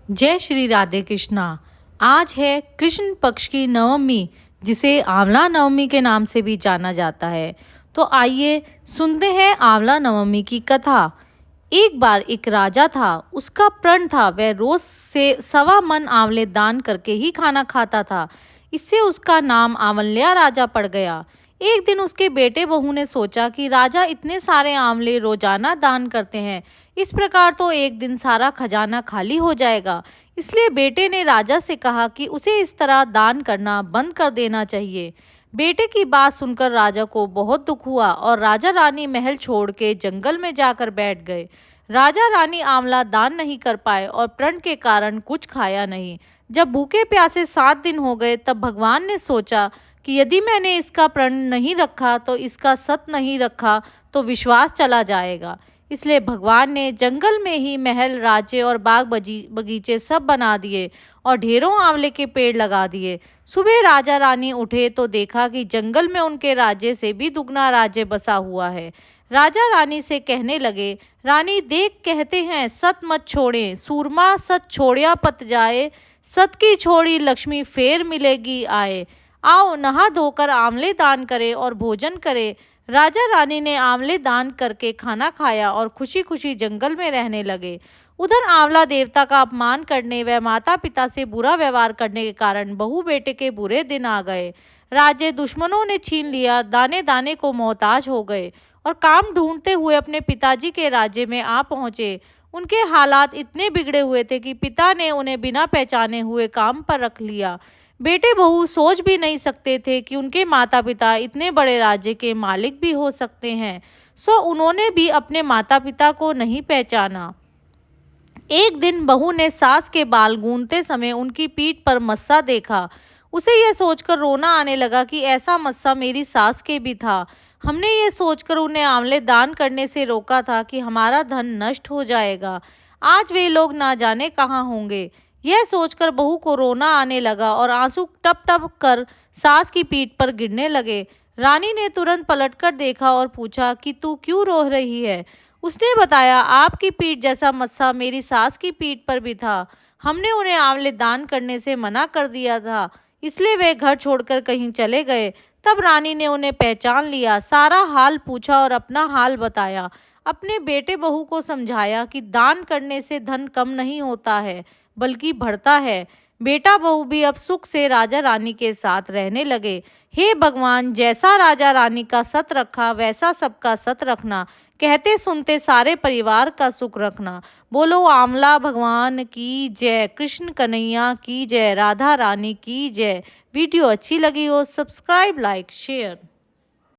जय श्री राधे कृष्णा। आज है कृष्ण पक्ष की नवमी, जिसे आंवला नवमी के नाम से भी जाना जाता है। तो आइए सुनते हैं आंवला नवमी की कथा। एक बार एक राजा था। उसका प्रण था, वह रोज से 1.25 मन आंवले दान करके ही खाना खाता था। इससे उसका नाम आंवल्या राजा पड़ गया। एक दिन उसके बेटे बहू ने सोचा कि राजा इतने सारे आंवले रोजाना दान करते हैं, इस प्रकार तो एक दिन सारा खजाना खाली हो जाएगा। इसलिए बेटे ने राजा से कहा कि उसे इस तरह दान करना बंद कर देना चाहिए। बेटे की बात सुनकर राजा को बहुत दुख हुआ और राजा रानी महल छोड़ के जंगल में जाकर बैठ गए। राजा रानी आंवला दान नहीं कर पाए और प्रण के कारण कुछ खाया नहीं। जब भूखे प्यासे 7 दिन हो गए, तब भगवान ने सोचा कि यदि मैंने इसका प्रण नहीं रखा तो इसका सत नहीं रखा तो विश्वास चला जाएगा। इसलिए भगवान ने जंगल में ही महल, राज्य और बाग बगीचे सब बना दिए और ढेरों आंवले के पेड़ लगा दिए। सुबह राजा रानी उठे तो देखा कि जंगल में उनके राज्य से भी दुगना राज्य बसा हुआ है। राजा रानी से कहने लगे, रानी देख, कहते हैं सत मत छोड़े, सूरमा सत छोड़िया पत जाए, सत की छोड़ी लक्ष्मी फेर मिलेगी आए। आओ नहा धोकर आंवले दान करे और भोजन करे। राजा रानी ने आंवले दान करके खाना खाया और खुशी खुशी जंगल में रहने लगे। उधर आंवला देवता का अपमान करने व माता पिता से बुरा व्यवहार करने के कारण बहू बेटे के बुरे दिन आ गए। राज्य दुश्मनों ने छीन लिया, दाने दाने को मोहताज हो गए और काम ढूंढते हुए अपने पिताजी के राज्य में आ पहुंचे। उनके हालात इतने बिगड़े हुए थे कि पिता ने उन्हें बिना पहचाने हुए काम पर रख लिया। बेटे बहू सोच भी नहीं सकते थे कि उनके माता पिता इतने बड़े राज्य के मालिक भी हो सकते हैं। सो उन्होंने भी अपने माता पिता को नहीं पहचाना। एक दिन बहू ने सास के बाल गूंथते समय उनकी पीठ पर मस्सा देखा। उसे यह सोचकर रोना आने लगा कि ऐसा मस्सा मेरी सास के भी था। हमने ये सोचकर उन्हें आंवले दान करने से रोका था कि हमारा धन नष्ट हो जाएगा। आज वे लोग ना जाने कहाँ होंगे। यह सोचकर बहू को रोना आने लगा और आंसू टप टप कर सास की पीठ पर गिरने लगे। रानी ने तुरंत पलटकर देखा और पूछा कि तू क्यों रो रही है। उसने बताया, आपकी पीठ जैसा मस्सा मेरी सास की पीठ पर भी था। हमने उन्हें आंवले दान करने से मना कर दिया था, इसलिए वे घर छोड़कर कहीं चले गए। तब रानी ने उन्हें पहचान लिया, सारा हाल पूछा और अपना हाल बताया। अपने बेटे बहू को समझाया कि दान करने से धन कम नहीं होता है, बल्कि बढ़ता है। बेटा बहू भी अब सुख से राजा रानी के साथ रहने लगे। हे भगवान, जैसा राजा रानी का सत रखा वैसा सबका सत रखना, कहते सुनते सारे परिवार का सुख रखना। बोलो आंवला भगवान की जय, कृष्ण कन्हैया की जय, राधा रानी की जय। वीडियो अच्छी लगी हो सब्सक्राइब, लाइक, शेयर।